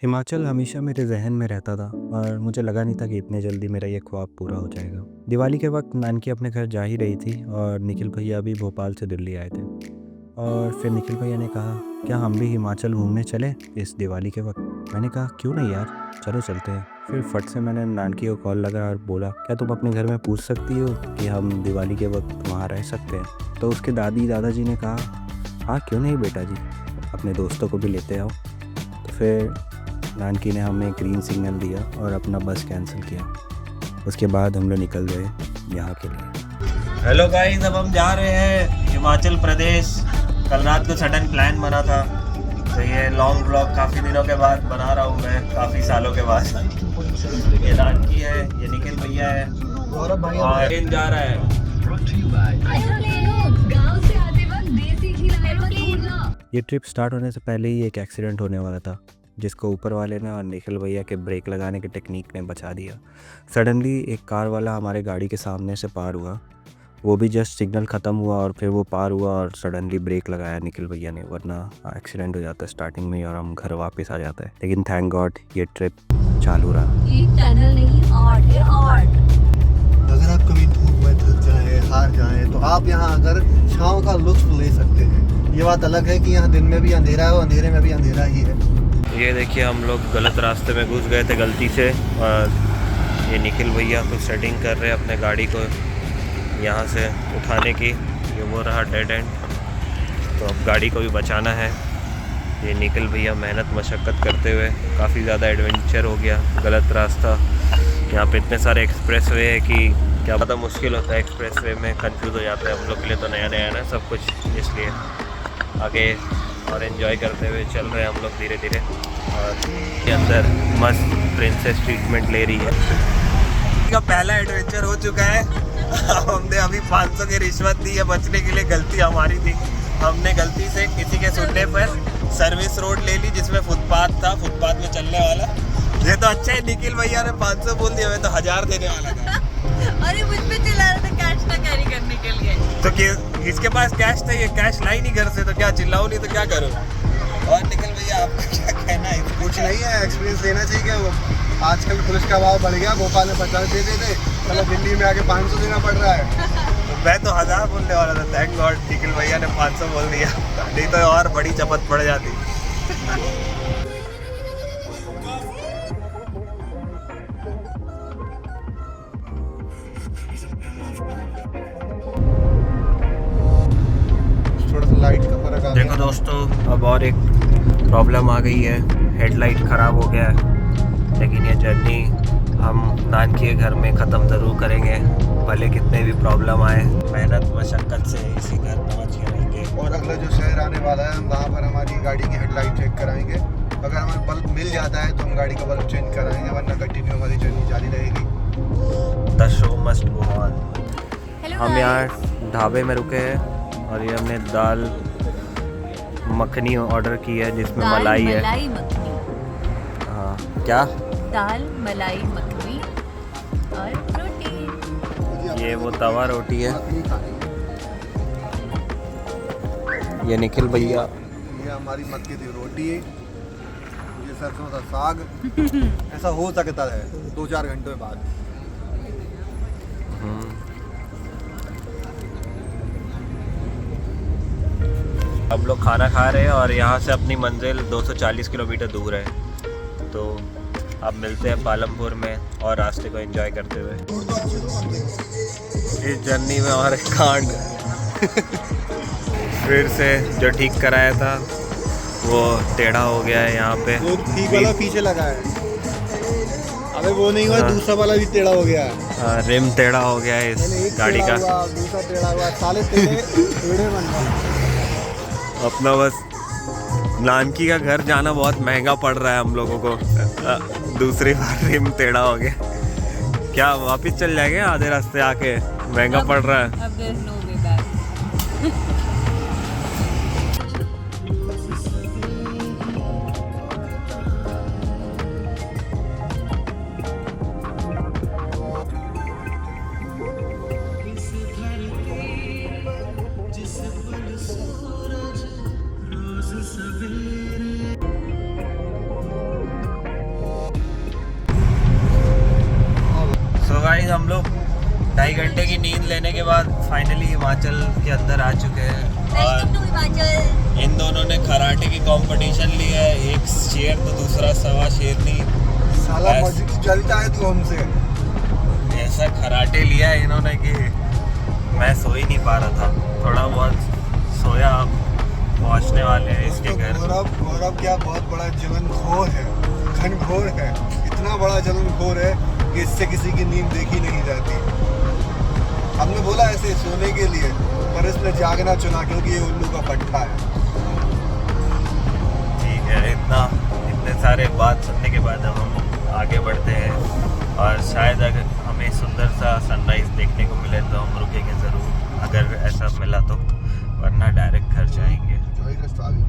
हिमाचल हमेशा मेरे ज़हन में रहता था और मुझे लगा नहीं था कि इतने जल्दी मेरा ये ख्वाब पूरा हो जाएगा। दिवाली के वक्त नानकी अपने घर जा ही रही थी और निखिल भैया भी भोपाल से दिल्ली आए थे। और फिर निखिल भैया ने कहा, क्या हम भी हिमाचल घूमने चलें इस दिवाली के वक्त? मैंने कहा, क्यों नहीं यार, चलो चलते हैं। फिर फट से मैंने नानकी को कॉल लगा और बोला, क्या तुम अपने घर में पूछ सकती हो कि हम दिवाली के वक्त वहाँ रह सकते हैं? तो उसके दादी दादाजी ने कहा, हाँ क्यों नहीं बेटा जी, अपने दोस्तों को भी लेते आओ। तो फिर नानकी ने हमें ग्रीन सिग्नल दिया और अपना बस कैंसिल किया। उसके बाद हम लोग निकल गए यहाँ के लिए। हेलो गाइस, अब हम जा रहे हैं हिमाचल प्रदेश। कल रात को सडन प्लान बना था, तो ये लॉन्ग ब्लॉग काफ़ी दिनों के बाद बना रहा हूँ मैं, काफ़ी सालों के बाद। ये नानकी है, ये निखिल भैया है और ट्रेन जा रहा है। ये ट्रिप स्टार्ट होने से पहले ही एक एक्सीडेंट होने वाला था, जिसको ऊपर वाले ने और निखिल भैया के ब्रेक लगाने के टेक्निक ने बचा दिया। सडनली एक कार वाला हमारे गाड़ी के सामने से पार हुआ। वो भी जस्ट सिग्नल ख़त्म हुआ और फिर वो पार हुआ और सडनली ब्रेक लगाया निखिल भैया ने, वरना एक्सीडेंट हो जाता स्टार्टिंग में ही और हम घर वापस आ जाते हैं। लेकिन थैंक गॉड ये ट्रिप चालू रहा। ये चैनल नहीं, आर्ट है आर्ट। अगर आप कभी धूप में थक जाए, हार जाए, तो आप यहाँ आकर छाँव का लुत्फ ले सकते हैं। ये बात अलग है कि यहाँ दिन में भी अंधेरा है और अंधेरे में भी अंधेरा ही है। ये देखिए, हम लोग गलत रास्ते में घुस गए थे गलती से, और ये निखिल भैया कुछ सेटिंग कर रहे हैं अपने गाड़ी को यहाँ से उठाने की। ये वो रहा डेड एंड, तो अब गाड़ी को भी बचाना है। ये निखिल भैया मेहनत मशक्क़त करते हुए, काफ़ी ज़्यादा एडवेंचर हो गया, गलत रास्ता। यहाँ पे इतने सारे एक्सप्रेस वे है कि क्या पता, मुश्किल होता है एक्सप्रेस वे में, कंफ्यूज हो जाता है। हम लोग के लिए तो नया नया ना सब कुछ, इसलिए आगे और एंजॉय करते हुए चल रहे हैं हम लोग धीरे धीरे। और के अंदर मस्त प्रिंसेस ट्रीटमेंट ले रही है। का पहला एडवेंचर हो चुका है। हमने अभी 500 की रिश्वत दी है बचने के लिए, गलती हमारी थी। हमने गलती से किसी के सुनने पर सर्विस रोड ले ली, जिसमें फुटपाथ था, फुटपाथ में चलने वाला। ये तो अच्छा है, निखिल भैया ने 500 बोल दिया, मैं तो 1000 देने वाला था। अरे मुझ पे चिल्ला रहा था कैश ना कैरी करने के लिए। तो इसके पास कैश था, ये कैश लाई नहीं घर से, तो क्या चिल्लाओ नहीं तो क्या करो। और निखिल भैया आपका क्या कहना है? कुछ नहीं है, एक्सपीरियंस लेना चाहिए। वो आजकल पुलिस का भाव बढ़ गया, भोपाल में 50 देते थे, चलो दिल्ली में आके 500 देना पड़ रहा है। मैं तो 1000 बोलने वाला था, थैंक गॉड निखिल भैया ने 500 बोल दिया, नहीं तो और बड़ी चपत पड़ जाती। थोड़ा सा लाइट का फर्क आ गया। देखो दोस्तों, अब और एक प्रॉब्लम आ गई है, हेडलाइट ख़राब हो गया है। लेकिन ये जर्नी हम नानकी के घर में ख़त्म ज़रूर करेंगे, भले कितने भी प्रॉब्लम आए। मेहनत मशक्क़त से इसी घर पहुँच के रहेंगे। और अगला जो शहर आने वाला है, हम वहाँ पर हमारी गाड़ी की हेडलाइट चेक कराएंगे। अगर हमें बल्ब मिल जाता है तो हम गाड़ी का बल्ब चेंज कराएंगे, वरना कंटिन्यू हमारी जर्नी जारी रहेगी। The show must go on. हम यहाँ ढाबे में रुके हैं और ये हमने दाल मखनी ऑर्डर की है, जिसमें मलाई है। मलाई मखनी। हाँ, क्या? दाल मलाई मखनी और रोटी। ये वो तवा रोटी है। ये निखिल भैया, ये हमारी मक्के की रोटी है, ये सरसों का साग। ऐसा हो सकता है 2-4 घंटों बाद। हम लोग खाना खा रहे हैं और यहाँ से अपनी मंजिल 240 किलोमीटर दूर है। तो अब मिलते हैं पालमपुर में और रास्ते को एंजॉय करते हुए। इस जर्नी में और एक कांड फिर से जो ठीक कराया था वो टेढ़ा हो गया है यहाँ पे। वो ठीक वाला पीछे लगा है, अबे वो नहीं हुआ, दूसरा वाला भी टेढ़ा हो गया है। रिम टेढ़ा हो गया है इस गाड़ी का। दूसरा टेढ़ा हुआ, साले टेढ़े बन गए। अपना बस नानकी का घर जाना बहुत महंगा पड़ रहा है हम लोगों को। दूसरी बार रिम टेढ़ा हो गया, क्या वापस चल जाएंगे आधे रास्ते आके? महंगा पड़ रहा है। अब there's no way back। Guys हम लोग 2.5 घंटे की नींद लेने के बाद फाइनली हिमाचल के अंदर आ चुके हैं और इन दोनों ने कराटे की कंपटीशन ली है, एक शेर तो दूसरा सवा शेरनी। साला मस्जिद जलता है तू हमसे। ऐसा कराटे लिया है इन्होंने कि मैं सो ही नहीं पा रहा था, थोड़ा बहुत सोया। अब पहुंचने वाले हैं इसके घर। गौरव क्या बहुत बड़ा जलनखोर है, घनघोर है, इतना बड़ा जलनखोर है कि इससे किसी की नींद देखी नहीं जाती। हमने बोला ऐसे सोने के लिए, पर इसने जागना चुना क्योंकि ये उल्लू का पट्टा है। ठीक है, इतने सारे बात सुनने के बाद अब हम आगे बढ़ते हैं और शायद अगर हमें सुंदर सा सनराइज देखने को मिले तो हम रुकेंगे ज़रूर, अगर ऐसा मिला तो, वरना डायरेक्ट घर जाएंगे। वही रास्ता आगे